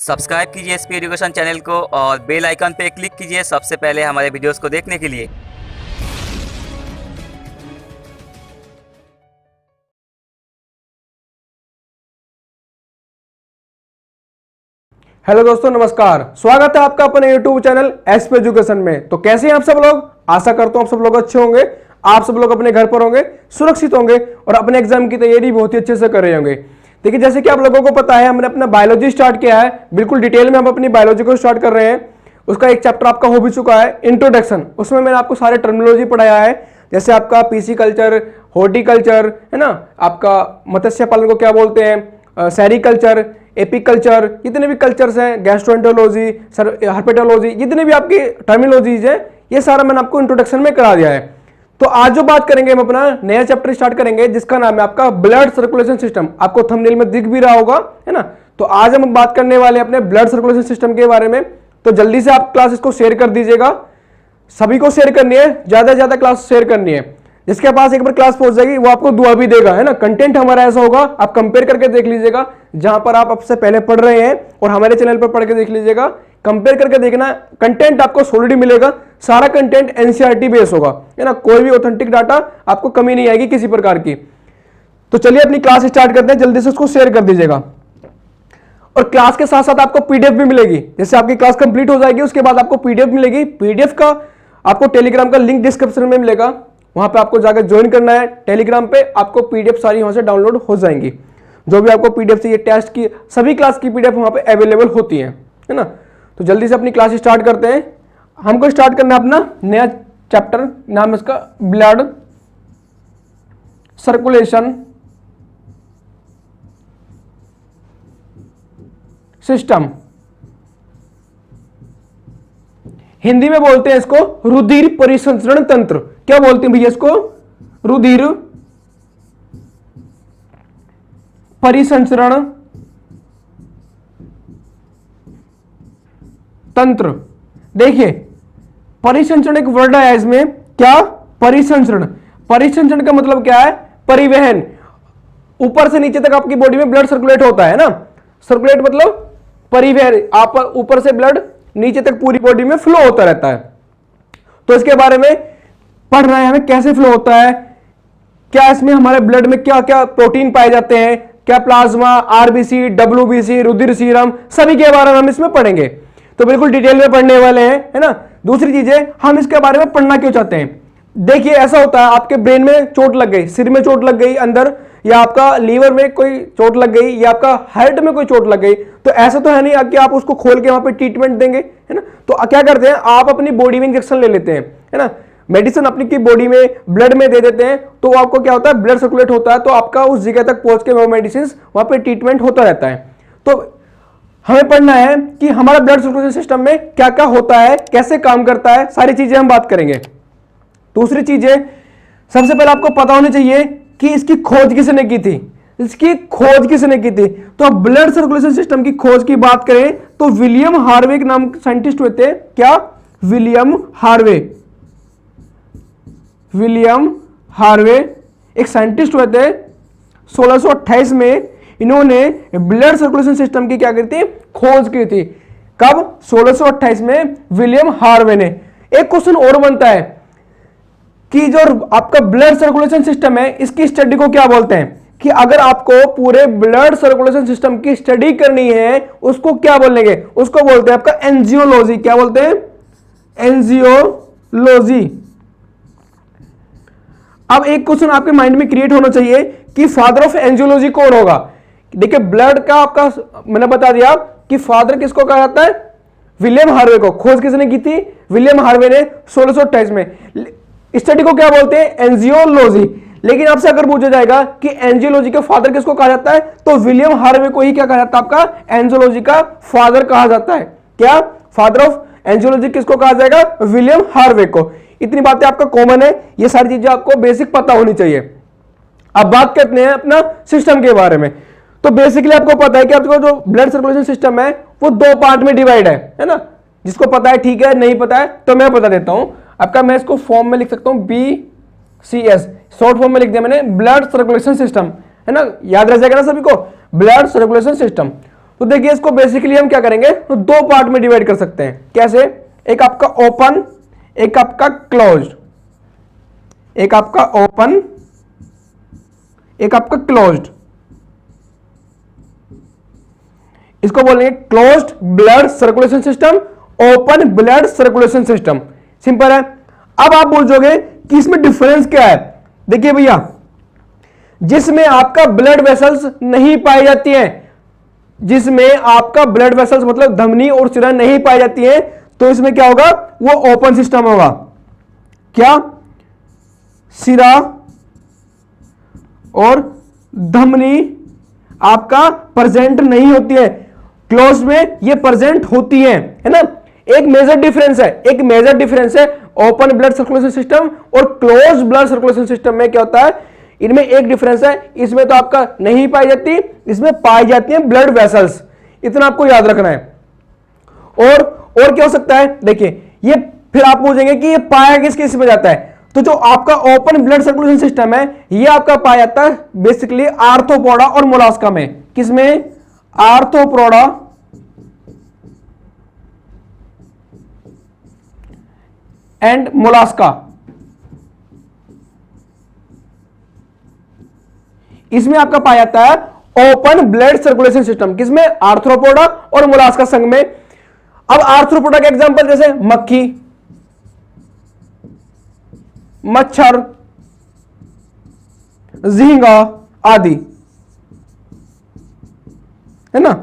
Subscribe कीजिए SP education channel को और बेल आइकन पे क्लिक कीजिए सबसे पहले हमारे वीडियोस को देखने के लिए। हेलो दोस्तों, नमस्कार। स्वागत है आपका अपने यूट्यूब चैनल एसपी एजुकेशन में। तो कैसे हैं आप सब लोग? आशा करता हूं आप सब लोग अच्छे होंगे। आप सब लोग अपने घर पर होंगे, सुरक्षित होंगे और अपने एग्जाम की तैयारी बहुत ही अच्छे से कर रहे होंगे। देखिए, जैसे कि आप लोगों को पता है, हमने अपना बायोलॉजी स्टार्ट किया है। बिल्कुल डिटेल में हम अपनी बायोलॉजी को स्टार्ट कर रहे हैं। उसका एक चैप्टर आपका हो भी चुका है, इंट्रोडक्शन। उसमें मैंने आपको सारे टर्मिनोलॉजी पढ़ाया है, जैसे आपका पीसी कल्चर, हॉर्टिकल्चर, है ना, आपका मत्स्य पालन को क्या बोलते हैं, सेरिकल्चर, एपिकल्चर, जितने भी कल्चर्स हैं, गैस्ट्रोएंटरोलॉजी, हर्पेटोलॉजी, जितने भी आपकी टर्मिनोलॉजीज हैं, ये सारा मैंने आपको इंट्रोडक्शन में करा दिया है। तो आज जो बात करेंगे, हम अपना नया चैप्टर स्टार्ट करेंगे जिसका नाम है आपका ब्लड सर्कुलेशन सिस्टम। आपको थंबनेल में दिख भी रहा होगा, है ना। तो आज हम बात करने वाले हैं अपने ब्लड सर्कुलेशन सिस्टम के बारे में। तो जल्दी से आप क्लास इसको शेयर कर दीजिएगा। सभी को शेयर करनी है, ज्यादा से ज्यादा क्लास शेयर करनी है। जिसके पास एक बार क्लास पहुंच जाएगी वो आपको दुआ भी देगा, है ना। कंटेंट हमारा ऐसा होगा, आप कंपेयर करके देख लीजिएगा। जहां पर आप अब से पहले पढ़ रहे हैं और हमारे चैनल पर पढ़ के देख लीजिएगा, कंपेयर करके देखना। कंटेंट आपको सॉलिड मिलेगा, सारा कंटेंट एनसीईआरटी बेस होगा, है ना। कोई भी ऑथेंटिक डाटा आपको कमी नहीं आएगी किसी प्रकार की। तो चलिए अपनी क्लास स्टार्ट करते हैं, जल्दी से उसको शेयर कर दीजिएगा। और क्लास के साथ साथ आपको पीडीएफ भी मिलेगी। जैसे आपकी क्लास कंप्लीट हो जाएगी उसके बाद आपको पीडीएफ मिलेगी। पीडीएफ का आपको टेलीग्राम का लिंक डिस्क्रिप्शन में मिलेगा, वहां पे आपको जाकर ज्वाइन करना है। टेलीग्राम पे आपको पीडीएफ सारी वहां से डाउनलोड हो जाएंगी। जो भी आपको पीडीएफ चाहिए, टेस्ट की सभी क्लास की पीडीएफ वहां पे अवेलेबल होती है ना। तो जल्दी से अपनी क्लास स्टार्ट करते हैं। हमको स्टार्ट करना है अपना नया चैप्टर, नाम है इसका ब्लड सर्कुलेशन सिस्टम। हिंदी में बोलते हैं इसको रुधिर परिसंचरण तंत्र। क्या बोलते हैं भैया इसको? रुधिर परिसंचरण तंत्र। देखिए, परिसंचरण एक वर्ड है इसमें। क्या? परिसंचरण। परिसंचरण का मतलब क्या है? परिवहन। ऊपर से नीचे तक आपकी बॉडी में ब्लड सर्कुलेट होता है ना। सर्कुलेट मतलब परिवहन। आप ऊपर से ब्लड नीचे तक पूरी बॉडी में फ्लो होता रहता है। तो इसके बारे में पढ़ रहे हैं, हमें कैसे फ्लो होता है, क्या इसमें हमारे ब्लड में क्या क्या प्रोटीन पाए जाते हैं, क्या प्लाज्मा, आरबीसी, डब्ल्यूबीसी, रुधिर सीरम, सभी के बारे में हम इसमें पढ़ेंगे। तो बिल्कुल डिटेल में पढ़ने वाले हैं, है ना। दूसरी चीजें, हम इसके बारे में पढ़ना क्यों चाहते हैं? देखिए, ऐसा होता है, आपके ब्रेन में चोट लग गई, सिर में चोट लग गई अंदर, या आपका लीवर में कोई चोट लग गई, या आपका हार्ट में कोई चोट लग गई, तो ऐसा तो है नहीं कि आप उसको खोल के वहां पे ट्रीटमेंट देंगे, है ना। तो क्या करते हैं, आप अपनी बॉडी में इंजेक्शन ले लेते हैं, है ना। मेडिसिन अपनी की बॉडी में ब्लड में दे देते हैं, तो आपको क्या होता है, ब्लड सर्कुलेट होता है, तो आपका उस जगह तक पहुंच के वो मेडिसिन वहां पे ट्रीटमेंट होता रहता है। तो हमें पढ़ना है कि हमारा ब्लड सर्कुलेशन सिस्टम में क्या क्या होता है, कैसे काम करता है, सारी चीजें हम बात करेंगे। दूसरी चीजें, सबसे पहले आपको पता होनी चाहिए कि इसकी खोज किसने की थी। इसकी खोज किसने की थी? तो अब ब्लड सर्कुलेशन सिस्टम की खोज की बात करें तो विलियम हार्वे के नाम साइंटिस्ट हुए थे। क्या? William Harvey. विलियम हार्वे एक साइंटिस्ट हुए थे। 1628 में इन्होंने ब्लड सर्कुलेशन सिस्टम की क्या की थी? खोज की थी। कब? 1628 में विलियम हार्वे ने। एक क्वेश्चन और बनता है कि जो आपका ब्लड सर्कुलेशन सिस्टम है, इसकी स्टडी को क्या बोलते हैं? कि अगर आपको पूरे ब्लड सर्कुलेशन सिस्टम की स्टडी करनी है, उसको क्या बोलेंगे? उसको बोलते हैं आपका एंजियोलॉजी। क्या बोलते हैं? एंजियोलॉजी। अब एक क्वेश्चन आपके माइंड में क्रिएट होना चाहिए कि फादर ऑफ एंजियोलॉजी कौन होगा। देखिए, ब्लड का आपका मैंने बता दिया कि फादर किसको कहा जाता है? विलियम हार्वे को। खोज किसने की थी? विलियम हार्वे ने 1628 में। स्टडी को क्या बोलते हैं? एंजियोलॉजी। लेकिन आपसे अगर पूछा जाएगा कि एंजियोलॉजी के फादर किसको कहा जाता है, तो विलियम हार्वे को ही क्या कहा जाता है? आपका एंजियोलॉजी का फादर कहा जाता है। क्या? फादर ऑफ एंजियोलॉजी किसको कहा जाएगा? विलियम हार्वे को। इतनी बातें आपका कॉमन है, ये सारी चीजें आपको बेसिक पता होनी चाहिए। अब बात करते हैं अपना सिस्टम के बारे में। तो बेसिकली आपको पता है कि आपको जो ब्लड सर्कुलेशन सिस्टम है वो दो पार्ट में डिवाइड है ना। जिसको पता है ठीक है, नहीं पता है तो मैं बता देता हूं आपका। मैं इसको फॉर्म में लिख सकता हूं, BCS, शॉर्ट फॉर्म में लिख दिया मैंने, ब्लड सर्कुलेशन सिस्टम, है ना। याद रह जाएगा ना सभी को, ब्लड सर्कुलेशन सिस्टम। तो देखिए इसको बेसिकली हम क्या करेंगे, तो दो पार्ट में डिवाइड कर सकते हैं। कैसे? एक आपका ओपन, एक आपका क्लोज्ड। एक आपका ओपन, एक आपका क्लोज्ड। इसको बोलेंगे closed blood circulation system, open blood circulation system. Simple है। अब आप बोलोगे कि इसमें डिफरेंस क्या है। देखिए भैया, जिसमें आपका ब्लड वेसल्स नहीं पाई जाती हैं, जिसमें आपका ब्लड वेसल्स मतलब धमनी और सिरा नहीं पाई जाती है, तो इसमें क्या होगा, वो ओपन सिस्टम होगा। क्या? सिरा और धमनी आपका प्रेजेंट नहीं होती है, क्लोज में ये प्रेजेंट होती है ना। एक मेजर डिफरेंस है, एक मेजर डिफरेंस है ओपन ब्लड सर्कुलेशन सिस्टम और क्लोज ब्लड सर्कुलेशन सिस्टम में। क्या होता है, इनमें एक डिफरेंस है, इसमें तो आपका नहीं पाई जाती, इसमें पाई जाती है ब्लड वेसल्स। इतना आपको याद रखना है। और क्या हो सकता है, देखिए ये फिर आप पूछेंगे कि ये पाया किस किस में जाता है, तो जो आपका ओपन ब्लड सर्कुलेशन सिस्टम है ये आपका पाया जाता है बेसिकली आर्थ्रोपोडा और मोलास्का में। किसमें? Arthropoda and Mollusca. इसमें आपका पाया जाता है ओपन ब्लड सर्कुलेशन सिस्टम। किसमें? आर्थ्रोपोडा और मोलास्का संघ में। अब आर्थ्रोपोडा के एग्जांपल जैसे मक्खी, मच्छर, झींगा आदि, है ना।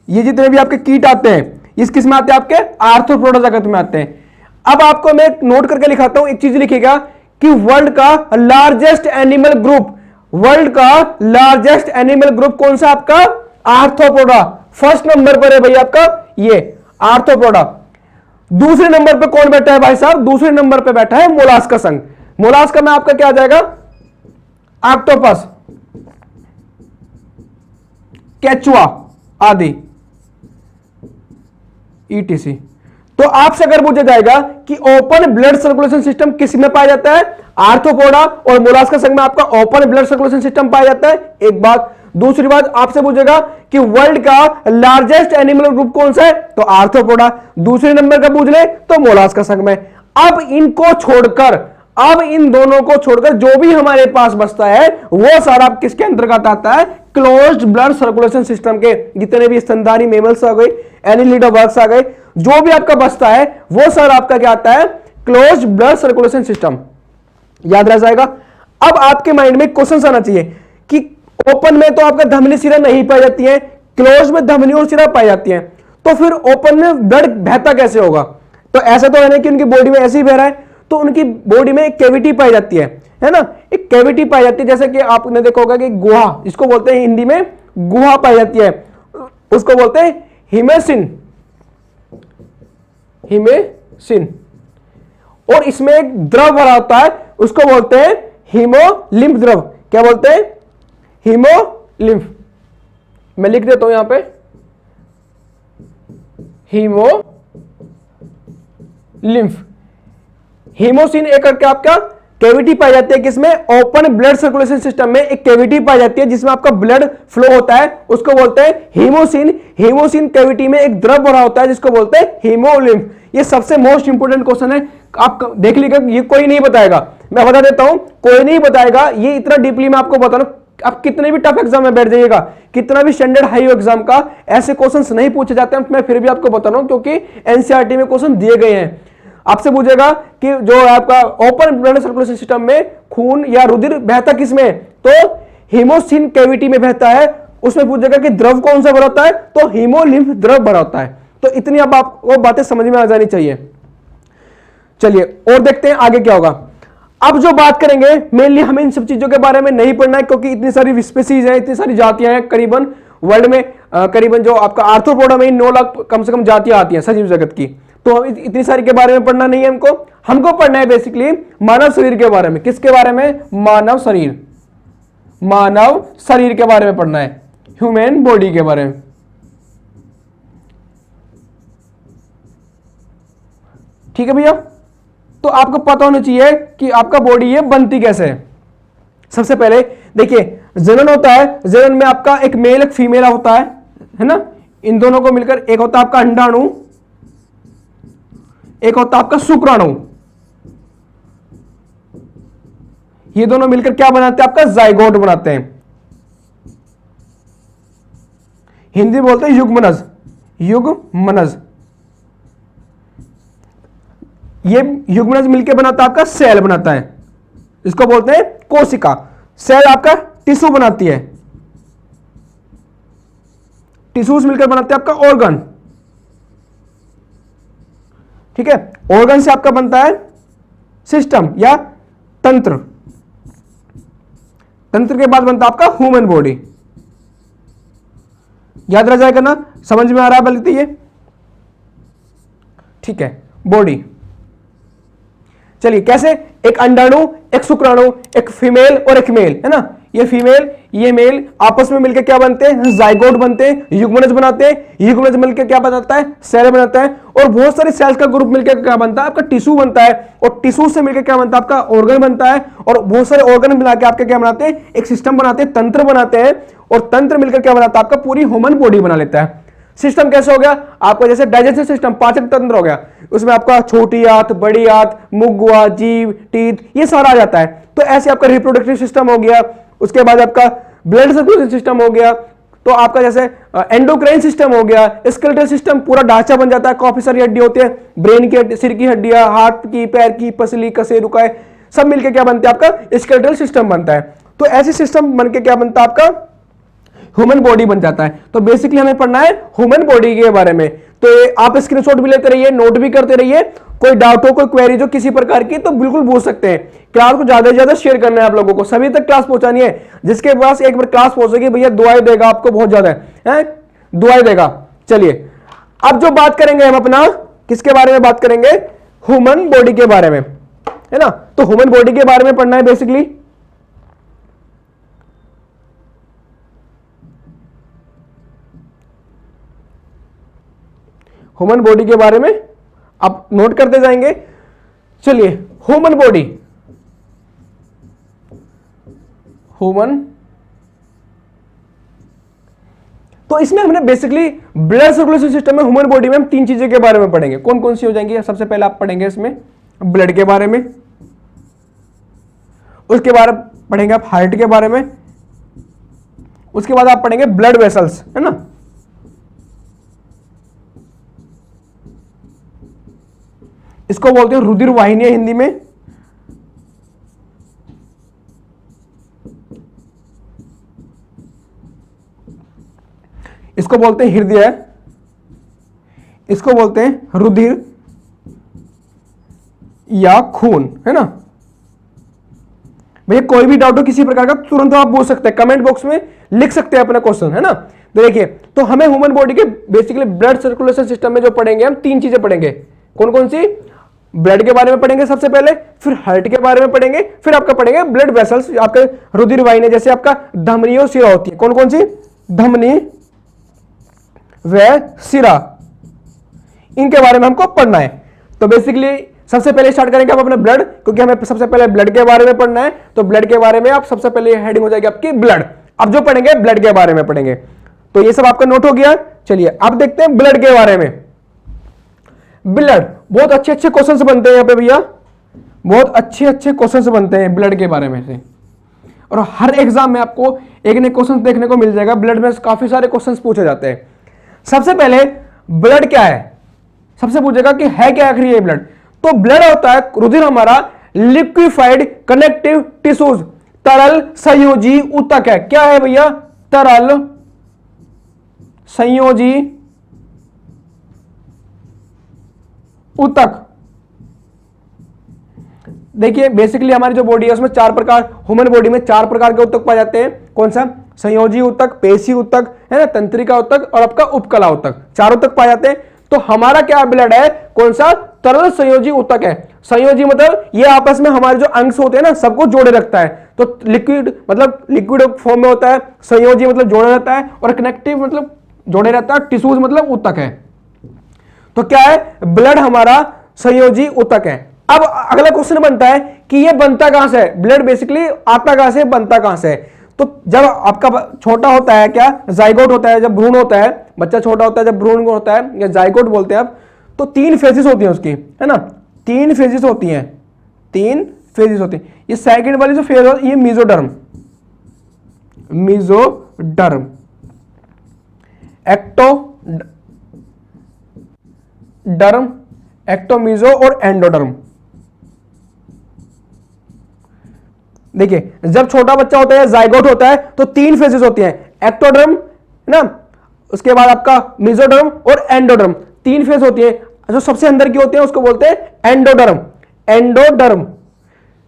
ये जितने भी आपके कीट आते हैं इस किस में आते हैं, आपके आर्थ्रोपोडा जगत में आते हैं। अब आपको मैं एक नोट करके लिखाता हूं, एक चीज लिखिएगा कि वर्ल्ड का लार्जेस्ट एनिमल ग्रुप, वर्ल्ड का लार्जेस्ट एनिमल ग्रुप कौन सा? आपका आर्थ्रोपोडा। फर्स्ट नंबर पर है भाई आपका ये आर्थ्रोपोडा। दूसरे नंबर पे कौन बैठा है भाई साहब? दूसरे नंबर पे बैठा है मोलास्का संघ। मोलास्का में आपका क्या आ जाएगा? ऑक्टोपस, केचुआ आदि ईटीसी। तो आपसे अगर पूछा जाएगा कि ओपन ब्लड सर्कुलेशन सिस्टम किस में पाया जाता है, आर्थ्रोपोडा और मोलास्का संघ में आपका ओपन ब्लड सर्कुलेशन सिस्टम पाया जाता है, एक बात। दूसरी बात आपसे पूछेगा कि वर्ल्ड का लार्जेस्ट एनिमल ग्रुप कौन सा है, तो आर्थ्रोपोडा। दूसरे नंबर का पूछ ले तो मोलास्का संघ में। अब इनको छोड़कर, अब इन दोनों को छोड़कर जो भी हमारे पास बचता है वो सारा किसके अंतर्गत आता है? क्लोज्ड ब्लड सर्कुलेशन सिस्टम के। जितने भी स्तनधारी मेमल्स आ गए, एनिलिडा वर्क्स आ गए, जो भी आपका बचता है वो सर आपका क्या आता है? Closed blood circulation system. याद रह जाएगा। अब आपके माइंड में क्वेश्चन आना चाहिए कि ओपन में तो आपका धमनी सिरा नहीं पाई जाती है, क्लोज में धमनी और सिरा पाई जाती है, तो फिर ओपन में ब्लड बहता कैसे होगा? तो ऐसा तो है ना कि उनकी बॉडी में ऐसे ही बह रहा है, तो उनकी बॉडी में एक कैविटी पाई जाती है ना, एक कैविटी पाई जाती है। जैसे कि आपने देखा होगा कि गुहा, इसको बोलते हैं हिंदी में गुहा पाई जाती है, उसको बोलते हैं हिमेसिन, हिमेसिन। और इसमें एक द्रव भरा होता है, उसको बोलते हैं हीमोलिम्फ द्रव। क्या बोलते हैं? हीमोलिम्फ। मैं लिख देता हूं यहां पे, हीमोलिम्फ। हीमोसिन एक करके आपका कैविटी पाई जाती है, किसमें? ओपन ब्लड सर्कुलेशन सिस्टम में एक कैविटी पाई जाती है जिसमें आपका ब्लड फ्लो होता है, उसको बोलते हैं हीमोसिन। हीमोसिन कैविटी में एक द्रव भरा होता है जिसको बोलते हैं हीमोलिम्फ। ये सबसे मोस्ट इंपोर्टेंट क्वेश्चन है, आप देख लीजिएगा, ये कोई नहीं बताएगा, मैं बता देता हूं, कोई नहीं बताएगा। ये इतना डीपली मैं आपको बता रहा हूं, आप कितने भी टफ एग्जाम में बैठ जाइएगा, कितना भी स्टैंडर्ड हाई एग्जाम का ऐसे क्वेश्चंस नहीं पूछे जाते हैं, मैं फिर भी आपको बता रहा हूं क्योंकि एनसीईआरटी में क्वेश्चन दिए गए हैं। आपसे पूछेगा कि जो आपका ओपन ब्लड सर्कुलेशन सिस्टम में खून या रुधिर बहता किसमें, तो हीमोसिन कैविटी में बहता है। उसमें पूछेगा कि द्रव कौन सा भरा होता है, तो हीमोलिम्फ द्रव भरा होता है। तो इतनी अब आपको बातें समझ में आ जानी चाहिए। चलिए और देखते हैं आगे क्या होगा। अब जो बात करेंगे मेनली हमें इन सब चीजों के बारे में नहीं पढ़ना है क्योंकि इतनी सारी स्पीसीज है, इतनी सारी जातियां हैं, करीबन वर्ल्ड में करीबन जो आपका आर्थ्रोपोडा में 9 लाख कम से कम जातियां आती हैं सजीव जगत की। तो हम इतनी सारी के बारे में पढ़ना नहीं है हमको पढ़ना है बेसिकली मानव शरीर के बारे में। किसके बारे में? मानव शरीर, मानव शरीर के बारे में पढ़ना है, ह्यूमन बॉडी के बारे में। ठीक है भैया, तो आपको पता होना चाहिए कि आपका बॉडी ये बनती कैसे है। सबसे पहले देखिए जनन होता है, जनन में आपका एक मेल एक फीमेल होता है ना। इन दोनों को मिलकर एक होता है आपका अंडाणु, एक होता है आपका शुक्राणु। ये दोनों मिलकर क्या बनाते हैं? आपका जाइगोट बनाते हैं। हिंदी बोलते हैं युग्मनज, युग्मनज। ये युग्मनज मिलकर बनाता है आपका सेल बनाता है, इसको बोलते हैं कोशिका। सेल आपका टिश्यू बनाती है, टिश्यूज मिलकर बनाते हैं आपका ऑर्गन। ठीक है, ऑर्गन से आपका बनता है सिस्टम या तंत्र, तंत्र के बाद बनता है आपका ह्यूमन बॉडी। याद रह जाएगा ना, समझ में आ रहा है बल्कि ये? ठीक है, बॉडी। चलिए कैसे? एक अंडाणु, एक शुक्राणु, एक फीमेल और एक मेल, है ना। ये फीमेल ये मेल आपस में मिलकर क्या बनते हैं? जाइगोट बनते हैं, युग्मनज बनाते हैं। युग्मनज मिलकर क्या बनाता है? सेल बनाता है। और बहुत सारे सेल्स का ग्रुप मिलकर क्या बनता है? आपका टिश्यू बनता है। और टिश्यू से मिलकर क्या बनता है? आपका ऑर्गन बनता है। और बहुत सारे ऑर्गन मिला के आपके क्या बनाते हैं? एक सिस्टम बनाते हैं, तंत्र बनाते हैं। और तंत्र मिलकर क्या बनाता है? आपका पूरी ह्यूमन बॉडी बना लेता है। सिस्टम कैसे हो गया आपका? जैसे डाइजेस्टिव सिस्टम, पाचन तंत्र हो गया, उसमें आपका छोटी आंत, बड़ी आंत, मुख, गुहा, जीभ, टीथ, ये सारा आ जाता है। तो ऐसे आपका रिप्रोडक्टिव सिस्टम हो गया। उसके बाद आपका ब्लड सर्कुलेशन सिस्टम हो गया। तो आपका जैसे एंडोक्राइन सिस्टम हो गया, स्केलेटल सिस्टम पूरा ढांचा बन जाता है। काफी सारी हड्डी होती है, ब्रेन की, सिर की हड्डियां, हाथ की, पैर की, पसली, कशेरुकाएं, सब मिलकर क्या बनता है? आपका स्केलेटल सिस्टम बनता है। तो ऐसे सिस्टम बनके क्या बनता है? आपका ह्यूमन बॉडी बन जाता है। तो बेसिकली हमें पढ़ना है ह्यूमन बॉडी के बारे में। तो आप स्क्रीनशॉट भी लेते रहिए, नोट भी करते रहिए। कोई डाउट हो, कोई क्वेरी जो किसी प्रकार की, तो बिल्कुल पूछ सकते हैं। क्लास को ज्यादा से ज्यादा शेयर करना है आप लोगों को, सभी तक क्लास पहुंचानी है। जिसके पास एक बार क्लास पहुंचेगी भैया दुआएं देगा आपको, बहुत ज्यादा है, दुआएं देगा। चलिए अब जो बात करेंगे हम अपना, किसके बारे में बात करेंगे? ह्यूमन बॉडी के बारे में, है ना। तो ह्यूमन बॉडी के बारे में पढ़ना है बेसिकली। ह्यूमन बॉडी के बारे में आप नोट करते जाएंगे। चलिए ह्यूमन बॉडी, ह्यूमन, तो इसमें हमने बेसिकली ब्लड सर्कुलेशन सिस्टम में ह्यूमन बॉडी में हम तीन चीजें के बारे में पढ़ेंगे। कौन कौन सी हो जाएंगी? सबसे पहले आप पढ़ेंगे इसमें ब्लड के बारे में, उसके बाद पढ़ेंगे आप हार्ट के बारे में, उसके बाद आप पढ़ेंगे ब्लड वेसल्स, है ना। इसको बोलते हैं रुधिर वाहिनियां हिंदी में। इसको बोलते हैं हृदय, इसको बोलते हैं रुधिर या खून, है ना। भैया कोई भी डाउट हो किसी प्रकार का तुरंत आप पूछ सकते हैं, कमेंट बॉक्स में लिख सकते हैं अपना क्वेश्चन, है ना। तो देखिए, तो हमें ह्यूमन बॉडी के बेसिकली ब्लड सर्कुलेशन सिस्टम में जो पढ़ेंगे हम तीन चीजें पढ़ेंगे। कौन कौन सी? ब्लड के बारे में पढ़ेंगे सबसे पहले, फिर हार्ट के बारे में पढ़ेंगे, फिर आपका पढ़ेंगे ब्लड वेसल्स, आपके रुधिर वाहिनी, जैसे आपका धमनी और सिरा होती है। कौन कौन सी? धमनी व सिरा, इनके बारे में हमको पढ़ना है। तो बेसिकली सबसे पहले स्टार्ट करेंगे हम अपने ब्लड, क्योंकि हमें सबसे पहले ब्लड के बारे में पढ़ना है। तो ब्लड के बारे में आप सबसे पहले हेडिंग हो जाएगी आपकी ब्लड। अब जो पढ़ेंगे ब्लड के बारे में पढ़ेंगे। तो ये सब आपका नोट हो गया। चलिए अब देखते हैं ब्लड के बारे में। ब्लड, बहुत अच्छे अच्छे क्वेश्चंस बनते हैं यहाँ पे भैया, बहुत अच्छे अच्छे क्वेश्चंस बनते हैं ब्लड के बारे में से। और हर एग्जाम में आपको एक नए क्वेश्चन देखने को मिल जाएगा। ब्लड में काफी सारे क्वेश्चंस पूछे जाते हैं। सबसे पहले ब्लड क्या है, सबसे पूछेगा कि है क्या आखिर ये ब्लड। तो ब्लड होता है रुधिर हमारा लिक्विफाइड कनेक्टिव टिश्यूज, तरल संयोजी ऊतक है। क्या है भैया? तरल संयोजी ऊतक। देखिए बेसिकली हमारी जो बॉडी है उसमें चार प्रकार, ह्यूमन बॉडी में चार प्रकार के ऊतक पाए जाते हैं। कौन सा? संयोजी ऊतक, पेशी ऊतक, है ना, तंत्रिका ऊतक और आपका उपकला ऊतक, चार ऊतक पाए जाते हैं। तो हमारा क्या ब्लड है? कौन सा? तरल संयोजी ऊतक है। संयोजी मतलब ये आपस में हमारे जो अंश होते हैं ना सबको जोड़े रखता है। तो लिक्विड मतलब लिक्विड फॉर्म में होता है, संयोजी मतलब जोड़े रहता है, और कनेक्टिव मतलब जोड़े रहता है, टिश्यूज मतलब ऊतक है। तो क्या है? ब्लड हमारा संयोजी ऊतक है। अब अगला क्वेश्चन बनता है कि ये बनता कहां से है? ब्लड बेसिकली आता कहां से, बनता कहां से है? तो जब आपका छोटा होता है, क्या जाइगोट होता है, जब भ्रूण होता है, बच्चा छोटा होता है जब भ्रूण होता है या जाइगोट बोलते हैं आप, तो 3 फेजेस होती हैं उसकी, है ना, 3 फेजेस होती हैं, 3 फेजेस होती हैं। ये सेकंड वाली जो फेज है ये मेसोडर्म, मेसोडर्म, एक्टोडर्म, एक्टोमीजो और एंडोडर्म। देखिए जब छोटा बच्चा होता है, जाइगोट होता है, तो 3 फेजेस होती हैं, एक्टोडर्म, है ना, उसके बाद आपका मेसोडर्म और एंडोडर्म, 3 फेज होती है। जो सबसे अंदर की होती है उसको बोलते हैं एंडोडर्म, एंडोडर्म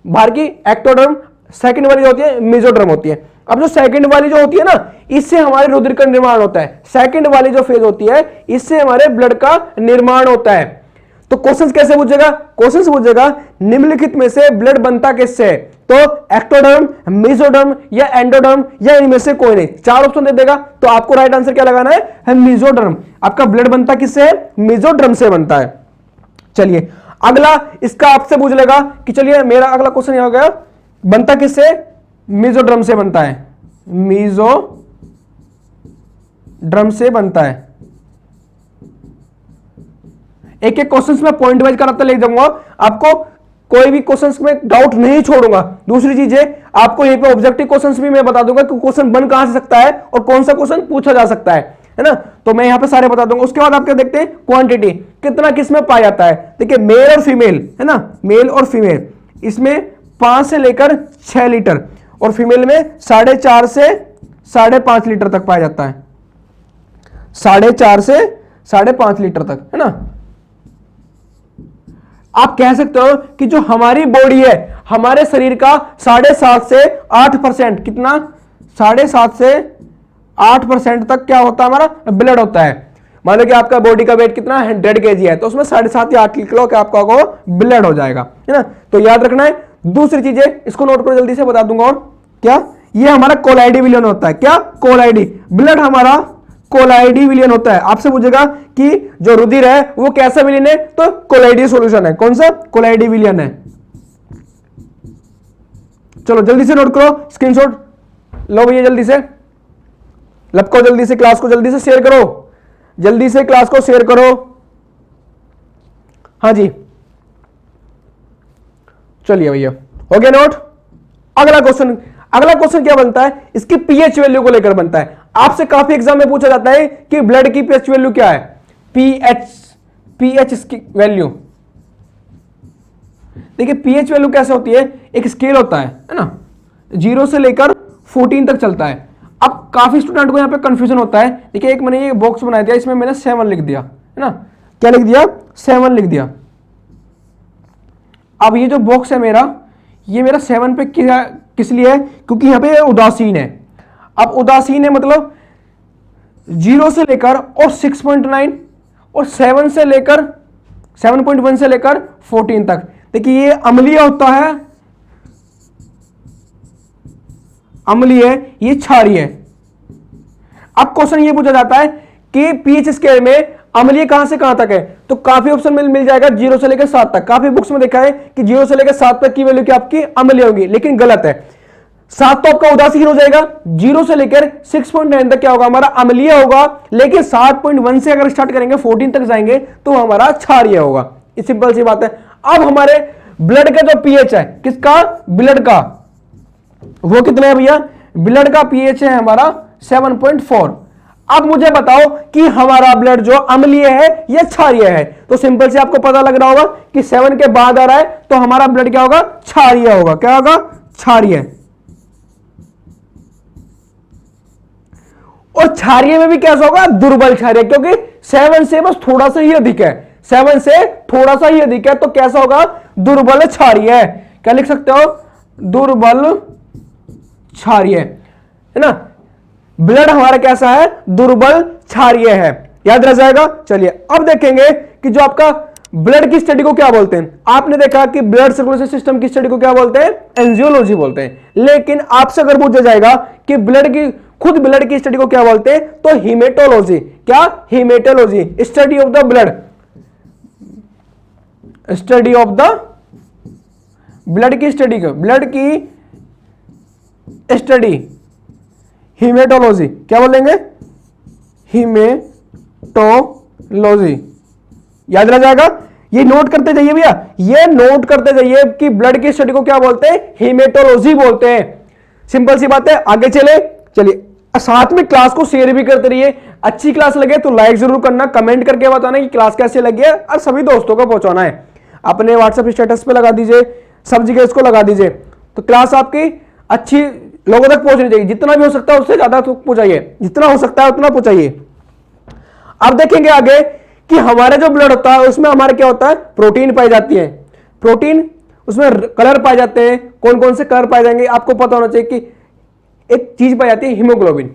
बाहर की, एक्टोडर्म सेकंड वाली जो होती है मेसोडर्म होती है। अब जो सेकंड वाली जो होती है ना, इससे हमारे रुधिर का निर्माण होता है। सेकंड वाली जो फेज होती है इससे हमारे ब्लड का निर्माण होता है। तो क्वेश्चन कैसे पूछेगा, क्वेश्चन पूछेगा निम्नलिखित में से ब्लड बनता किससे है, तो एक्टोडर्म, मेसोडर्म या एंडोडर्म या इनमें से कोई नहीं, 4 ऑप्शन दे देगा। तो आपको राइट आंसर क्या लगाना है मेसोडर्म। आपका ब्लड बनता किससे है, मेसोडर्म से बनता है। चलिए अगला इसका आपसे पूछ लेगा कि चलिए मेरा अगला क्वेश्चन यह हो गया, बनता किससे, मेसोडर्म से बनता है, मेसोडर्म से बनता है। एक एक क्वेश्चंस में पॉइंट वाइज कराता ले जाऊंगा, आपको कोई भी क्वेश्चंस में डाउट नहीं छोड़ूंगा। दूसरी चीज है आपको यहीं पे ऑब्जेक्टिव क्वेश्चंस भी मैं बता दूंगा कि क्वेश्चन बन कहां से सकता है और कौन सा क्वेश्चन पूछा जा सकता है ना, तो मैं यहां पे सारे बता दूंगा। उसके बाद आप क्या देखते हैं, क्वांटिटी कितना किस में पाया जाता है। देखिए मेल और फीमेल, है ना, मेल और फीमेल, इसमें 5 से लेकर 6 लीटर और फीमेल में 4.5 से 5.5 लीटर तक पाया जाता है, 4.5 से 5.5 लीटर तक, है ना। आप कह सकते हो कि जो हमारी बॉडी है, हमारे शरीर का 7.5 से 8%, कितना 7.5 से 8% तक क्या होता है, हमारा ब्लड होता है। मान लो कि आपका बॉडी का वेट कितना है, 1.5 kg है, तो उसमें 7.5 या 8 किलो का आपका ब्लड हो जाएगा, है ना। तो याद रखना है। दूसरी चीज है, इसको नोट करो, जल्दी से बता दूंगा। और क्या, ये हमारा कोलाइडी विलियन होता है, क्या कोलाइडी, ब्लड हमारा कोलाइडी विलियन होता है। आपसे पूछेगा कि जो रुधिर है वो कैसा विलियन है, तो कोलाइडी सॉल्यूशन है। कौन सा, कोलाइडी विलियन है। चलो जल्दी से नोट करो, स्क्रीनशॉट लो भैया, जल्दी से लपको, जल्दी से क्लास को जल्दी से शेयर करो, जल्दी से क्लास को शेयर करो। हाँ जी चलिए भैया, हो गया नोट। अगला क्वेश्चन, अगला क्वेश्चन क्या बनता है, इसकी पीएच वैल्यू को लेकर बनता है। आपसे काफी एग्जाम में पूछा जाता है कि ब्लड की पीएच वैल्यू क्या है, पीएच इसकी वैल्यू। देखिए पीएच वैल्यू कैसे होती है, एक स्केल होता है ना, 0 से लेकर 14 तक चलता है। अब काफी स्टूडेंट को यहां पे कंफ्यूजन होता है। देखिए एक मैंने ये बॉक्स बना दिया, इसमें मैंने 7 लिख दिया, है ना, क्या लिख दिया, 7 लिख दिया। अब ये जो बॉक्स है मेरा, ये मेरा 7 पे किस लिए है, क्योंकि यहां पे उदासीन है। अब उदासीन है मतलब 0 से लेकर और 6.9 और 7 से लेकर 7.1 से लेकर 14 तक। देखिए ये अम्लीय होता है, अम्लीय, ये क्षारीय है। अब क्वेश्चन ये पूछा जाता है कि पीएच स्केल में अम्लीय कहां से कहां तक है, तो काफी ऑप्शन मिल जाएगा 0 से लेकर 7 तक। काफी बुक्स में देखा है कि 0 से लेकर 7 तक की वैल्यू क्या आपकी अम्लीय होगी, लेकिन गलत है। 7 तो आपका उदासीन हो जाएगा, 0 से लेकर 6.9 तक क्या होगा, हमारा अम्लीय होगा। लेकिन 7.1 से अगर स्टार्ट करेंगे 14 तक जाएंगे तो हमारा क्षारीय होगा। इस सिंपल सी बात है। अब हमारे ब्लड का जो पीएच है, किसका, ब्लड का, वो कितना है भैया, ब्लड का पीएच है हमारा 7.4। अब मुझे बताओ कि हमारा ब्लड जो अम्लीय है या क्षारीय है, तो सिंपल से आपको पता लग रहा होगा कि 7 के बाद आ रहा है तो हमारा ब्लड क्या होगा, क्षारीय होगा। क्या होगा, क्षारीय। और क्षारीय में भी कैसा होगा, दुर्बल क्षारीय, क्योंकि 7 से बस थोड़ा सा ही अधिक है, 7 से थोड़ा सा ही अधिक है, तो कैसा होगा, दुर्बल क्षारीय। क्या लिख सकते हो, दुर्बल क्षारीय, है ना। ब्लड हमारा कैसा है, दुर्बल क्षारीय है, याद रह जाएगा। चलिए अब देखेंगे कि जो आपका ब्लड की स्टडी को क्या बोलते हैं। आपने देखा कि ब्लड सर्कुलेशन सिस्टम की स्टडी को क्या बोलते हैं, एंजियोलॉजी बोलते हैं। लेकिन आपसे अगर पूछा जाएगा कि ब्लड की, खुद ब्लड की स्टडी को क्या बोलते हैं, तो हीमेटोलॉजी। क्या, haematology, study of the blood, study of the blood की स्टडी को, ब्लड की स्टडी हीमेटोलॉजी, क्या बोलेंगे? हीमेटोलॉजी, याद रह जाएगा। ये नोट करते जाइए भैया, ये नोट करते जाइए कि ब्लड की स्टडी को क्या बोलते हैं? हीमेटोलॉजी बोलते हैं। सिंपल सी बात है, आगे चलिए साथ में क्लास को शेयर भी करते रहिए। अच्छी क्लास लगे तो लाइक जरूर करना, कमेंट करके बताना कि क्लास कैसे लगी है, और सभी दोस्तों को पहुंचाना है। अपने व्हाट्सएप स्टेटस पे लगा दीजिए, सब जगह इसको लगा दीजिए, तो क्लास आपकी अच्छी लोगों तक पहुंचनी चाहिए। जितना भी हो सकता है उससे ज्यादा पहुंचाइए, जितना हो सकता है उतना पहुंचाइए। अब देखेंगे आगे कि हमारे जो ब्लड होता है उसमें हमारे क्या होता है? प्रोटीन पाई जाती है। प्रोटीन, उसमें कलर पाए जाते हैं। कौन कौन से कलर पाए जाएंगे आपको पता होना चाहिए कि एक चीज पाई जाती है हीमोग्लोबिन।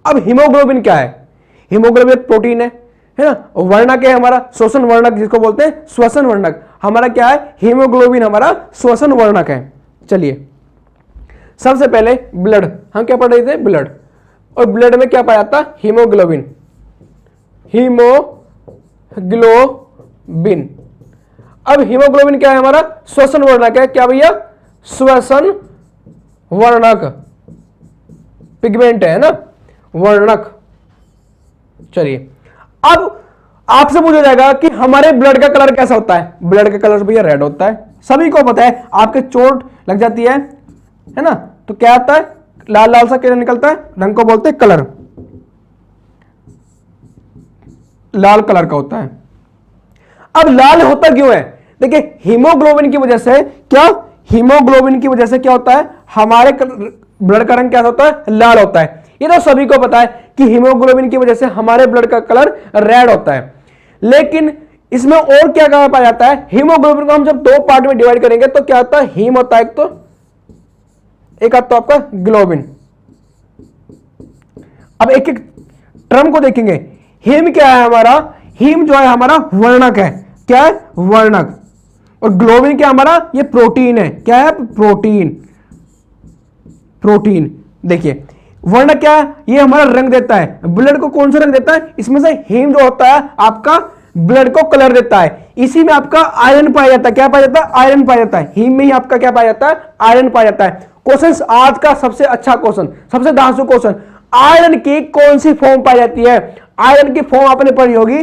अब हीमोग्लोबिन क्या है? हीमोग्लोबिन एक प्रोटीन है ना। वर्णक है हमारा, श्वसन वर्णक जिसको बोलते हैं श्वसन वर्णक। हमारा क्या है? हीमोग्लोबिन हमारा श्वसन वर्णक है। चलिए सबसे पहले ब्लड, हम क्या पढ़ रहे थे? ब्लड। और ब्लड में क्या पाया जाता है? हीमोग्लोबिन। हीमोग्लोबिन। अब हीमोग्लोबिन क्या है हमारा? श्वसन वर्णक है। क्या भैया? श्वसन वर्णक, पिगमेंट है ना, वर्णक। चलिए अब आपसे पूछा जाएगा कि हमारे ब्लड का कलर कैसा होता है? ब्लड का कलर भैया रेड होता है, सभी को पता है। आपके चोट लग जाती है ना, तो क्या आता है? लाल लाल सा क्या निकलता है? रंग को बोलते हैं कलर, लाल कलर का होता है। अब लाल होता क्यों है? देखिए हीमोग्लोबिन की वजह से, क्या हीमोग्लोबिन की वजह से क्या होता है? हमारे ब्लड का रंग क्या होता है? लाल होता है। ये तो सभी को पता है कि हीमोग्लोबिन की वजह से हमारे ब्लड का कलर रेड होता है। लेकिन इसमें और क्या क्या पाया जाता है? हीमोग्लोबिन को हम जब दो पार्ट में डिवाइड करेंगे तो क्या होता है? हीम होता है एक आता है आपका ग्लोबिन। अब एक एक टर्म को देखेंगे। हीम क्या है हमारा? हीम जो है हमारा वर्णक है। क्या है? वर्णक। और ग्लोबिन क्या हमारा? ये प्रोटीन है। क्या है? प्रोटीन। प्रोटीन। देखिए वर्णक क्या है? ये हमारा रंग देता है। ब्लड को कौन सा रंग देता है? इसमें से हीम जो होता है आपका ब्लड को कलर देता है। इसी में आपका आयरन पाया जाता है। क्या पाया जाता है? आयरन पाया जाता है। हीम में ही आपका क्या पाया जाता है? आयरन पाया जाता है। क्वेश्चन आज का सबसे अच्छा क्वेश्चन, सबसे धांसू क्वेश्चन, आयरन की कौन सी फॉर्म पाई जाती है? आयरन की फॉर्म आपने पढ़ी होगी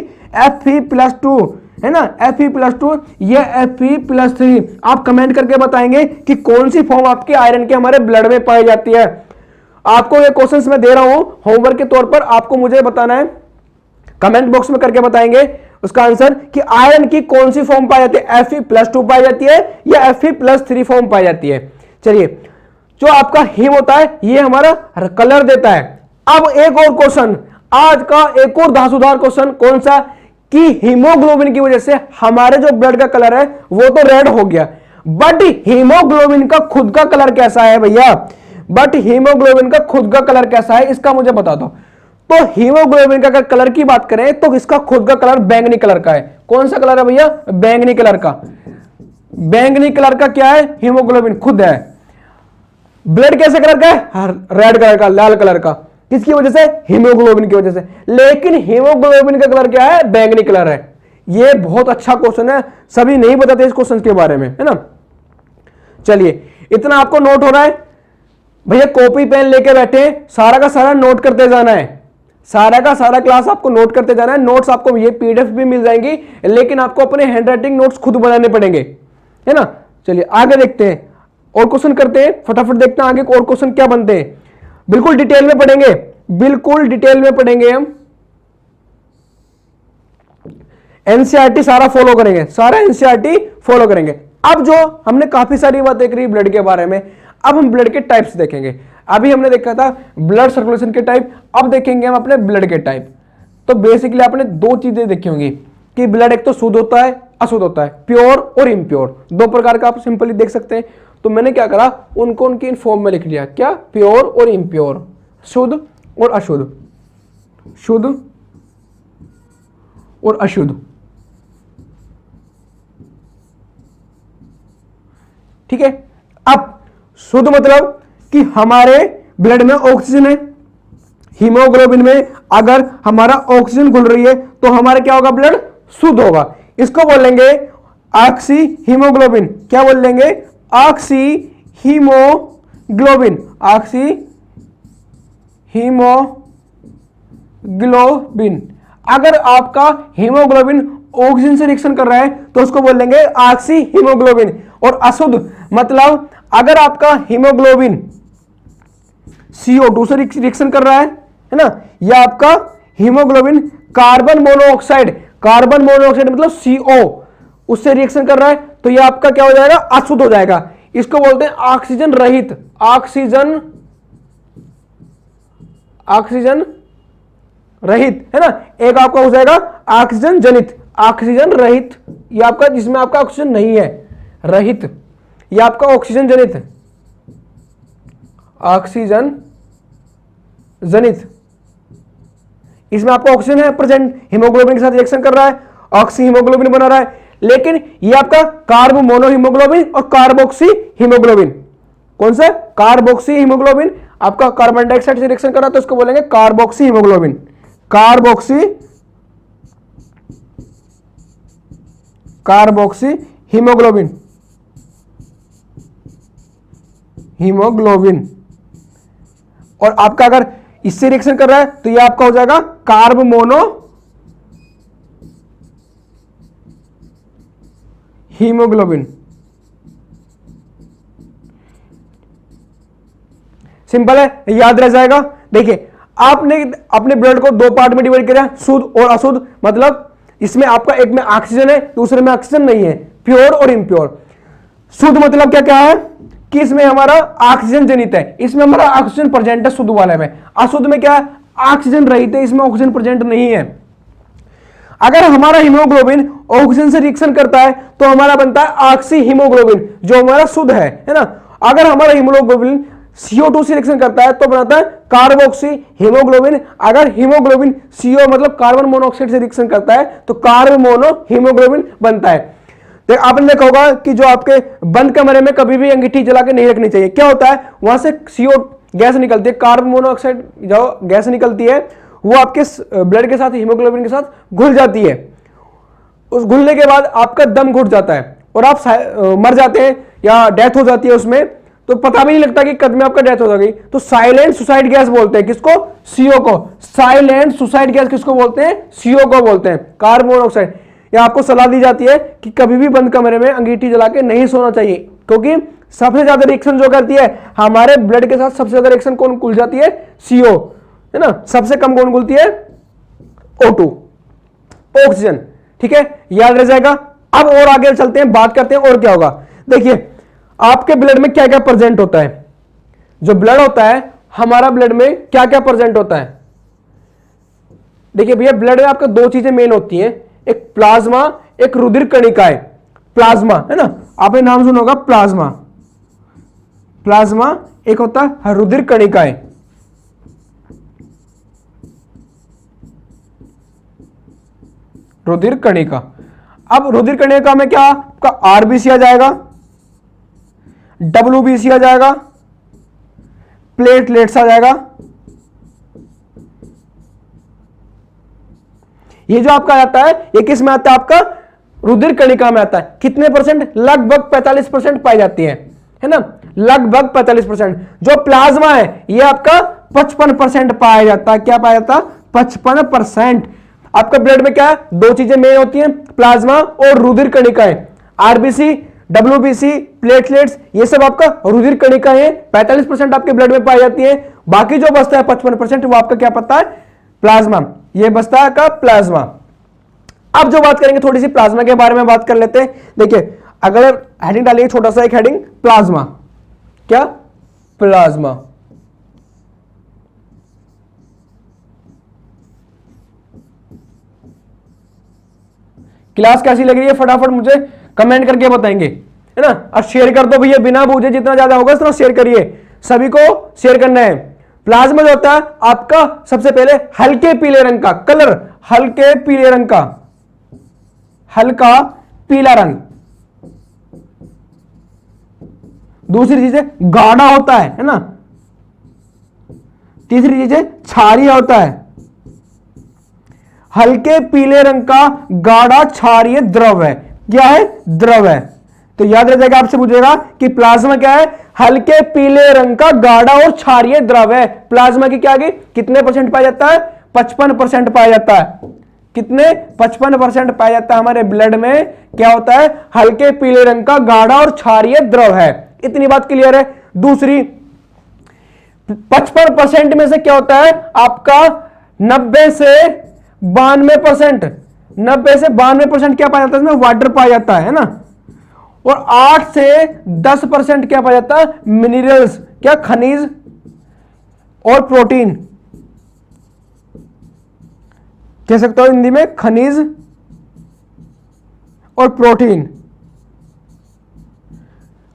Fe+2, है ना, Fe+2 या Fe+3। आप कमेंट करके बताएंगे कि कौन सी फॉर्म आपके आयरन के हमारे ब्लड में पाई जाती है। आपको ये क्वेश्चंस मैं दे रहा हूं होमवर्क के तौर पर, आपको मुझे बताना है, कमेंट बॉक्स में करके बताएंगे उसका आंसर कि आयरन की कौन सी फॉर्म पाई जाती है? Fe+2 पाई जाती है या Fe+3 फॉर्म पाई जाती है। चलिए जो आपका हीम होता है ये हमारा कलर देता है। अब एक और क्वेश्चन, आज का एक और धांसूदार क्वेश्चन, कौन सा? कि हीमोग्लोबिन की वजह से हमारे जो ब्लड का कलर है वो तो रेड हो गया, बट हीमोग्लोबिन का खुद का कलर कैसा है भैया? बट हीमोग्लोबिन का खुद का कलर कैसा है, इसका मुझे बता दो। तो हीमोग्लोबिन का अगर कलर की बात करें तो इसका खुद का कलर बैंगनी कलर का है। कौन सा कलर है भैया? बैंगनी कलर का। बैंगनी कलर का क्या है? हीमोग्लोबिन खुद है। ब्लड कैसे कलर का है? रेड कलर का, लाल कलर का। किसकी वजह से? हीमोग्लोबिन की वजह से। लेकिन हीमोग्लोबिन का कलर क्या है? बैंगनी कलर है। ये बहुत अच्छा क्वेश्चन है, सभी नहीं बताते इस क्वेश्चन के बारे में, है ना। चलिए इतना आपको नोट हो रहा है भैया, कॉपी पेन लेके बैठे, सारा का सारा नोट करते जाना है। सारा का सारा क्लास आपको नोट करते जाना है। नोट्स आपको ये पीडीएफ भी मिल जाएंगी, लेकिन आपको अपने हैंडराइटिंग नोट्स खुद बनाने पड़ेंगे, है ना। चलिए आगे देखते हैं और क्वेश्चन करते हैं, फटाफट देखते हैं आगे और क्वेश्चन क्या बनते हैं। बिल्कुल डिटेल में पढ़ेंगे, बिल्कुल डिटेल में पढ़ेंगे हम। एनसीईआरटी सारा फॉलो करेंगे, सारा एनसीईआरटी फॉलो करेंगे। अब जो हमने काफी सारी बात देख रही ब्लड के बारे में, अब हम ब्लड के टाइप्स देखेंगे। अभी हमने देखा था ब्लड सर्कुलेशन के टाइप, अब देखेंगे हम अपने ब्लड के टाइप। तो बेसिकली आपने दो चीजें देखी होंगी कि ब्लड एक तो शुद्ध होता है, अशुद्ध होता है, प्योर और इम्प्योर, दो प्रकार का आप सिंपली देख सकते हैं। तो मैंने क्या करा, उनको उनकी इन फॉर्म में लिख लिया, क्या? प्योर और इम्प्योर, शुद्ध और अशुद्ध, शुद्ध और अशुद्ध। ठीक है। अब शुद्ध मतलब कि हमारे ब्लड में ऑक्सीजन है, हीमोग्लोबिन में अगर हमारा ऑक्सीजन घुल रही है तो हमारा क्या होगा? ब्लड शुद्ध होगा। इसको बोलेंगे ऑक्सी हीमोग्लोबिन। क्या बोल लेंगे? Oxy haemoglobin, oxy haemoglobin. अगर आपका हीमोग्लोबिन ऑक्सीजन से रिएक्शन कर रहा है तो उसको बोल देंगे ऑक्सी हीमोग्लोबिन। और अशुद्ध मतलब अगर आपका हीमोग्लोबिन CO2 से रिएक्शन कर रहा है ना, या आपका हीमोग्लोबिन कार्बन मोनोऑक्साइड मतलब CO उससे रिएक्शन कर रहा है तो ये आपका क्या हो जाएगा, अशुद्ध हो जाएगा। इसको बोलते हैं ऑक्सीजन रहित, ऑक्सीजन रहित है ना। एक आपका हो जाएगा ऑक्सीजन जनित, ऑक्सीजन रहित ये आपका जिसमें आपका ऑक्सीजन नहीं है, रहित ये आपका ऑक्सीजन जनित, ऑक्सीजन जनित इसमें आपका ऑक्सीजन है प्रेजेंट, हीमोग्लोबिन के साथ रिएक्शन कर रहा है, ऑक्सी हीमोग्लोबिन बना रहा है। लेकिन ये आपका कार्ब मोनो हीमोग्लोबिन और कार्बोक्सी हीमोग्लोबिन, कौन सा, कार्बोक्सी हीमोग्लोबिन आपका कार्बन डाइऑक्साइड से रिएक्शन कर रहा है तो इसको बोलेंगे कार्बोक्सी हीमोग्लोबिन, कार्बोक्सी हीमोग्लोबिन। और आपका अगर इससे रिएक्शन कर रहा है तो ये आपका हो जाएगा कार्ब मोनो हीमोग्लोबिन। सिंपल है, याद रह जाएगा। देखिए आपने अपने ब्लड को दो पार्ट में डिवाइड किया, शुद्ध और अशुद्ध, मतलब इसमें आपका एक में ऑक्सीजन है दूसरे में ऑक्सीजन नहीं है, प्योर और इम्प्योर। शुद्ध मतलब क्या क्या है कि इसमें हमारा ऑक्सीजन जनित है, इसमें हमारा ऑक्सीजन प्रेजेंट है शुद्ध वाले में। अशुद्ध में क्या है, ऑक्सीजन रहित है, इसमें ऑक्सीजन प्रेजेंट नहीं है। अगर हमारा हीमोग्लोबिन ऑक्सीजन से रिएक्शन करता है तो हमारा बनता है ऑक्सी हीमोग्लोबिन जो हमारा शुद्ध है ना। अगर हमारा हीमोग्लोबिन CO2 से रिएक्शन करता है तो बनाता है कार्बोक्सी हीमोग्लोबिन। अगर हीमोग्लोबिन CO मतलब कार्बन मोनोऑक्साइड से रिएक्शन करता है तो कार्ब मोनो हीमोग्लोबिन बनता है। तो आपने देखा होगा कि जो आपके बंद कमरे में कभी भी अंगीठी जला के नहीं रखनी चाहिए। क्या होता है, वहां से CO गैस निकलती है, कार्बन मोनोऑक्साइड जो गैस निकलती है वो आपके ब्लड के साथ हीमोग्लोबिन के साथ घुल जाती है। उस घुलने के बाद आपका दम घुट जाता है और आप मर जाते हैं या डेथ हो जाती है उसमें, तो पता भी नहीं लगता कि कद में आपका डेथ हो गई। तो साइलेंट सुसाइड गैस बोलते हैं किसको, CO को। साइलेंट सुसाइड गैस किसको बोलते हैं, CO को बोलते हैं, कार्बन मोनोऑक्साइड। या आपको सलाह दी जाती है कि कभी भी बंद कमरे में अंगीठी जला के नहीं सोना चाहिए, क्योंकि सबसे ज्यादा रिएक्शन जो करती है हमारे ब्लड के साथ, सबसे ज्यादा रिएक्शन कौन घुल जाती है, CO है ना। सबसे कम कौन घुलती है, O2 ऑक्सीजन। ठीक है, याद रह जाएगा। अब और आगे चलते हैं, बात करते हैं और क्या होगा। देखिए आपके ब्लड में क्या क्या प्रेजेंट होता है। जो ब्लड होता है हमारा, ब्लड में क्या क्या प्रेजेंट होता है। देखिए भैया ब्लड में आपका दो चीजें मेन होती हैं, एक प्लाज्मा एक रुधिर कणिकाएं। प्लाज्मा है ना, आपने नाम सुना होगा प्लाज्मा, प्लाज्मा एक होता है रुधिर कणिकाएं। रुधिर कणिका, अब रुधिर कणिका में क्या आपका आरबीसी आ जाएगा, WBC आ जाएगा, प्लेटलेट्स आ जाएगा। ये जो आपका आता है ये किस में आता है, आपका रुधिर कणिका में आता है। कितने परसेंट, लगभग 45% पाई जाती है ना, लगभग 45%। जो प्लाज्मा है ये आपका 55% पाया जाता है। क्या पाया जाता है, 55%। आपका ब्लड में क्या है, दो चीजें मेन होती हैं, प्लाज्मा और रुधिर कणिकाएं। आरबीसी WBC प्लेटलेट्स ये सब आपका रुधिर कणिकाएं है, 45% आपके ब्लड में पाई जाती है। बाकी जो बचता है 55% वो आपका क्या पता है, प्लाज्मा। ये बचता है का प्लाज्मा। अब जो बात करेंगे थोड़ी सी प्लाज्मा के बारे में बात कर लेते हैं। देखिए अगर हेडिंग डालिए छोटा सा एक हेडिंग, प्लाज्मा। क्या, प्लाज्मा। क्लास कैसी लग रही है फटाफट मुझे कमेंट करके बताएंगे, है ना। और शेयर कर दो भैया, बिना पूछे जितना ज्यादा होगा उतना शेयर करिए, सभी को शेयर करना है। प्लाज्मा जो होता है आपका सबसे पहले हल्के पीले रंग का कलर, हल्के पीले रंग का, हल्का पीला रंग। दूसरी चीज है गाढ़ा होता है ना। तीसरी चीज है क्षारीय होता है, हल्के पीले रंग का गाढ़ा क्षारीय द्रव है। क्या है, द्रव है। तो याद रह जाएगा, आपसे पूछेगा कि प्लाज्मा क्या है, हल्के पीले रंग का गाढ़ा और क्षारीय द्रव है। प्लाज्मा की क्या कितने परसेंट पाया जाता है? 55% पाया जाता है। कितने? 55% पाया जाता है हमारे ब्लड में। क्या होता है? हल्के पीले रंग का गाढ़ा और क्षारीय द्रव है। इतनी बात क्लियर है। दूसरी, 55% में से क्या होता है आपका? 90 से 92%, 90 से 92% क्या पाया जाता है? इसमें वाटर पाया जाता है ना। और 8 से 10% क्या पाया जाता है? मिनरल्स, क्या? खनिज और प्रोटीन। कह सकते हो हिंदी में खनिज और प्रोटीन।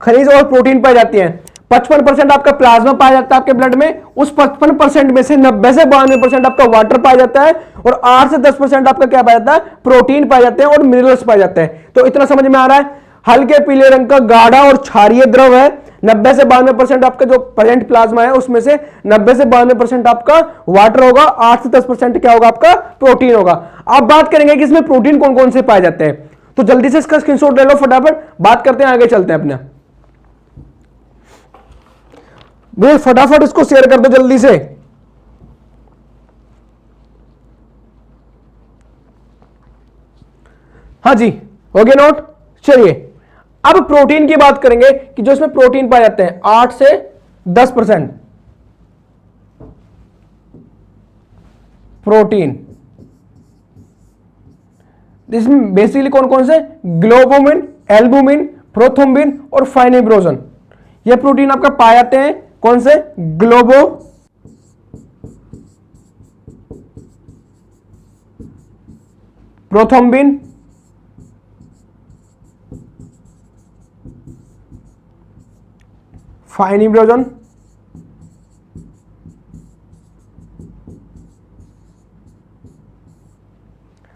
खनिज और प्रोटीन पाई जाती है। 55% आपका प्लाज्मा पाया जाता है आपके ब्लड में। उस 55% में से 90 से 92% आपका वाटर पाया जाता है और 8 से 10% आपका क्या पाया जाता है? प्रोटीन पाए जाते हैं और मिनरल्स पाए जाते हैं। तो इतना समझ में आ रहा है? हल्के पीले रंग का गाढ़ा और क्षारीय द्रव है। 90 से 92% आपका जो प्रेजेंट प्लाज्मा है उसमें से 90 से 92% आपका वाटर होगा, 8 से 10% क्या होगा? आपका प्रोटीन होगा। अब बात करेंगे कि इसमें प्रोटीन कौन कौन से पाए जाते हैं। तो जल्दी से इसका स्क्रीनशॉट ले लो, फटाफट बात करते हैं, आगे चलते हैं अपने। भैया फटाफट इसको शेयर कर दो जल्दी से। हाँ जी, हो गया नोट। चलिए अब प्रोटीन की बात करेंगे कि जो इसमें प्रोटीन पाए जाते हैं 8 से 10% प्रोटीन। इसमें बेसिकली कौन कौन से? ग्लोबुमिन, एल्बुमिन, प्रोथ्रोम्बिन और फाइब्रिनोजन। ये प्रोटीन आपका पाए जाते हैं कौन से? ग्लोबो, प्रोथ्रोम्बिन, फाइब्रिनोजन,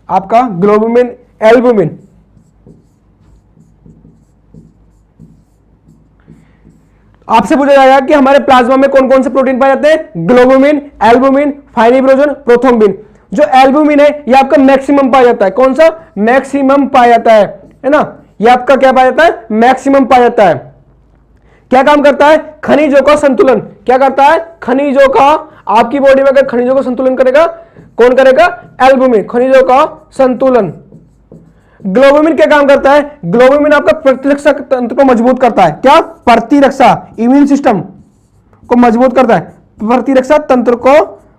आपका ग्लोबुमिन, एल्बुमिन। आपसे पूछा जाएगा कि हमारे प्लाज्मा में कौन कौन से प्रोटीन पाए जाते हैं? ग्लोबुमिन, एल्बुमिन, फाइब्रिनोजन, प्रोथ्रोम्बिन। जो एल्बुमिन है ये आपका मैक्सिमम पाया जाता है। कौन सा? मैक्सिमम पाया जाता है ना। ये आपका क्या पाया जाता है? मैक्सिमम पाया जाता है। क्या काम करता है? खनिजों का संतुलन। क्या करता है? खनिजों का। आपकी बॉडी में अगर खनिजों का संतुलन करेगा कौन करेगा? एल्बुमिन, खनिजों का संतुलन। ग्लोबुमिन क्या काम करता है? ग्लोबुमिन आपका प्रतिरक्षा तंत्र को मजबूत करता है। क्या? प्रतिरक्षा, इम्यून सिस्टम को मजबूत करता है, प्रतिरक्षा तंत्र को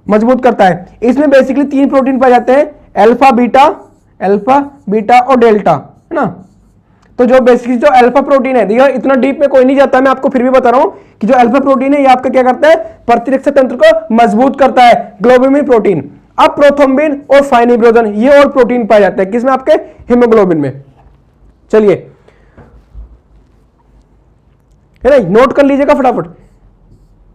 मजबूत करता है। इसमें बेसिकली 3 प्रोटीन पाए जाते हैं, अल्फा बीटा और डेल्टा, है ना। तो जो बेसिकली जो अल्फा प्रोटीन है, देखिए इतना डीप में कोई नहीं जाता, मैं आपको फिर भी बता रहा हूं कि जो अल्फा प्रोटीन है ये आपका क्या करता है? प्रतिरक्षा तंत्र को मजबूत करता है, ग्लोबुमिन प्रोटीन। अब प्रोथ्रोम्बिन और फाइब्रिनोजन ये और प्रोटीन पाए जाते हैं किसमें? आपके हीमोग्लोबिन में। चलिए है ना, नोट कर लीजिएगा फटाफट,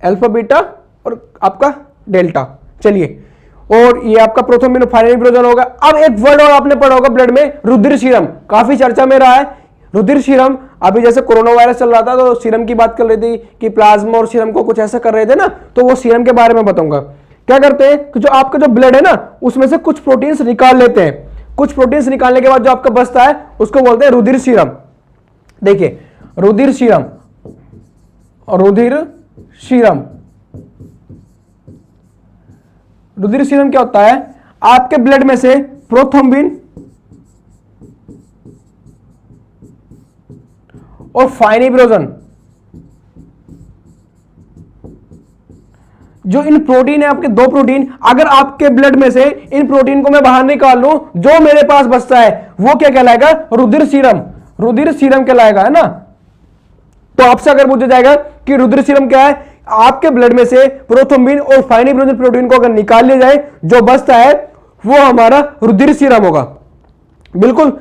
अल्फा बीटा और आपका डेल्टा। चलिए, और ये आपका प्रोथ्रोम्बिन और फाइब्रिनोजन होगा। अब एक वर्ड और आपने पढ़ा होगा ब्लड में, रुधिर सीरम, काफी चर्चा में रहा है रुधिर सीरम। अभी जैसे कोरोना वायरस चल रहा था तो सीरम की बात कर रही थी कि प्लाज्मा और सीरम को कुछ ऐसा कर रहे थे ना, तो वो सीरम के बारे में बताऊंगा। क्या करते हैं कि जो आपका जो ब्लड है ना उसमें से कुछ प्रोटीन्स निकाल लेते हैं। कुछ प्रोटीन्स निकालने के बाद जो आपका बचता है उसको बोलते हैं रुधिर सीरम। देखिए रुधिर सीरम, रुधिर सीरम, रुधिर सीरम क्या होता है? आपके ब्लड में से प्रोथ्रोम्बिन और फाइब्रिनोजन, जो इन प्रोटीन है आपके 2 प्रोटीन, अगर आपके ब्लड में से इन प्रोटीन को मैं बाहर निकाल लूं, जो मेरे पास बचता है वो क्या कहलाएगा? रुधिर सीरम, रुधिर सीरम कहलाएगा, है ना। तो आपसे अगर पूछा जाएगा कि रुधिर सीरम क्या है, आपके ब्लड में से प्रोथ्रोम्बिन और फाइब्रिनोजन प्रोटीन को अगर निकाल लिया जाए, जो बचता है वो हमारा रुधिर सीरम होगा। बिल्कुल,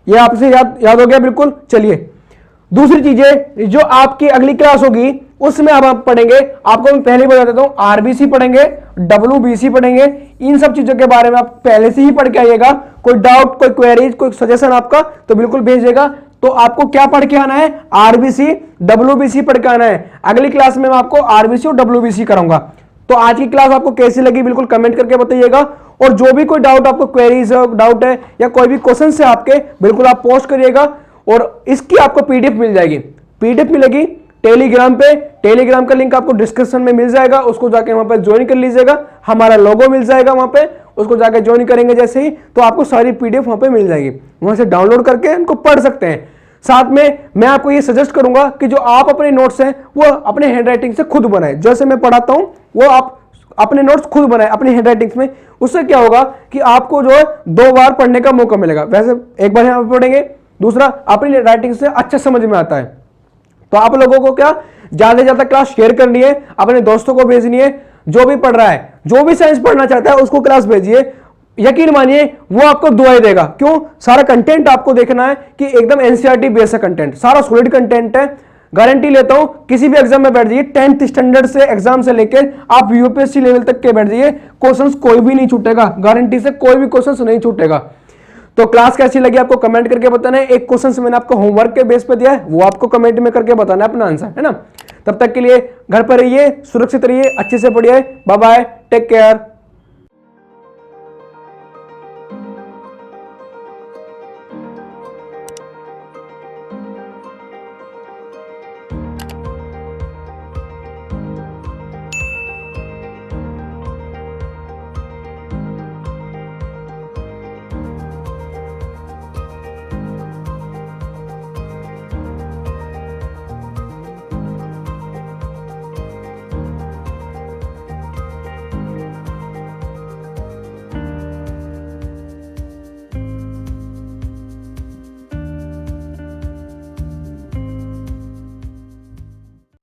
ये आपसे याद हो गया बिल्कुल। चलिए दूसरी चीजें जो आपकी अगली क्लास होगी उसमें अब आप पढ़ेंगे, आपको मैं पहले बता देता हूं, आरबीसी पढ़ेंगे, डब्ल्यूबीसी पढ़ेंगे। इन सब चीजों के बारे में आप पहले से ही पढ़ के आइएगा। कोई डाउट, कोई क्वेरीज, कोई सजेशन आपका तो बिल्कुल भेजिएगा। तो आपको क्या पढ़ के आना है? आरबीसी, डब्ल्यूबीसी पढ़ के आना है। अगली क्लास में मैं आपको आरबीसी और डब्ल्यूबीसी कराऊंगा। तो आज की क्लास आपको कैसी लगी बिल्कुल कमेंट करके बताइएगा। और जो भी कोई डाउट आपको क्वेरीज डाउट है या कोई भी क्वेश्चन है आपके, बिल्कुल आप पोस्ट करिएगा। और इसकी आपको पीडीएफ मिल जाएगी, पीडीएफ मिलेगी टेलीग्राम पे, टेलीग्राम का लिंक आपको डिस्क्रिप्शन में मिल जाएगा, उसको जाके वहां पे ज्वाइन कर लीजिएगा। हमारा लोगो मिल जाएगा वहां पे, उसको जाके ज्वाइन करेंगे जैसे ही तो आपको सारी पीडीएफ वहां पे मिल जाएगी, वहां से डाउनलोड करके उनको पढ़ सकते हैं। साथ में मैं आपको ये सजेस्ट करूंगा कि जो आप अपने नोट्स हैं वो अपने हैंडराइटिंग से खुद बनाए, जैसे मैं पढ़ाता हूं वो आप अपने नोट्स खुद बनाए अपनी हैंडराइटिंग में। उससे क्या होगा कि आपको जो है 2 बार पढ़ने का मौका मिलेगा, वैसे एक बार यहां पर पढ़ेंगे, दूसरा अपनी राइटिंग से अच्छा समझ में आता है। तो आप लोगों को क्या ज्यादा से ज्यादा क्लास शेयर करनी है, अपने दोस्तों को भेजनी है, जो भी पढ़ रहा है, जो भी साइंस पढ़ना चाहता है उसको क्लास भेजिए। यकीन मानिए वो आपको दुआएं देगा। क्यों? सारा कंटेंट आपको देखना है कि एकदम एनसीईआरटी बेस्ड कंटेंट, सारा सॉलिड कंटेंट है। गारंटी लेता हूं किसी भी एग्जाम में बैठ जाइए, 10th स्टैंडर्ड से एग्जाम से लेकर आप यूपीएससी लेवल तक के बैठ जाइए, क्वेश्चंस कोई भी नहीं छूटेगा, गारंटी से कोई भी क्वेश्चंस नहीं छूटेगा। तो क्लास कैसी लगी आपको कमेंट करके बताना है। एक क्वेश्चन मैंने आपको होमवर्क के बेस पे दिया है, वो आपको कमेंट में करके बताना है अपना आंसर, है ना। तब तक के लिए घर पर रहिए, सुरक्षित रहिए, अच्छे से पढ़िए। Bye bye, take care.